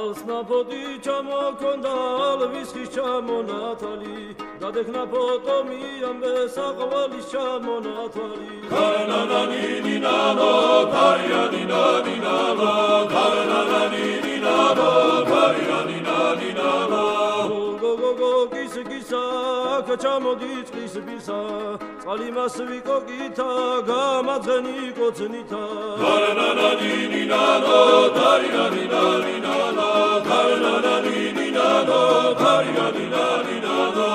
ალსნაფოდი ჩამოქონდა ალვისხის ჩამონათალი გადეხნა ფოტომი ამბე საყვალის ჩამონათალი ქარნანანინინანო ქარიანინანინანო ქარნანანინინანო ქარიანინანინანო გოგოგოგოგისგისა ჩამოდის ყისბისა წყალი მას ვიკოგითა გამაძღენი კოცნითა ქარნანანინინანო ქარიანინანინანო ქარნანანინინანო ქარიანინანინანო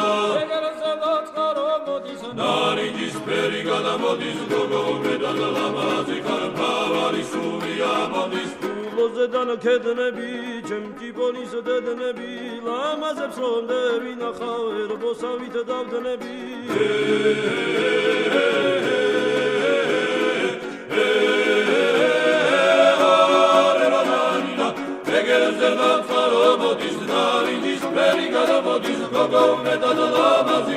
ნარიჯის ფერი გადამოდის გოგო მეტად ლამაზი ქარფავარი სული ამოდის ლოზედან ქედნები ჩემკიბონის დედნები ლამაზებს რომ დევინახავ ერბოსავით დავდნები ეგერზე ნაცარო მოდის ნარიჯის ფერი გადამოდის გოგო მეტად ლამაზი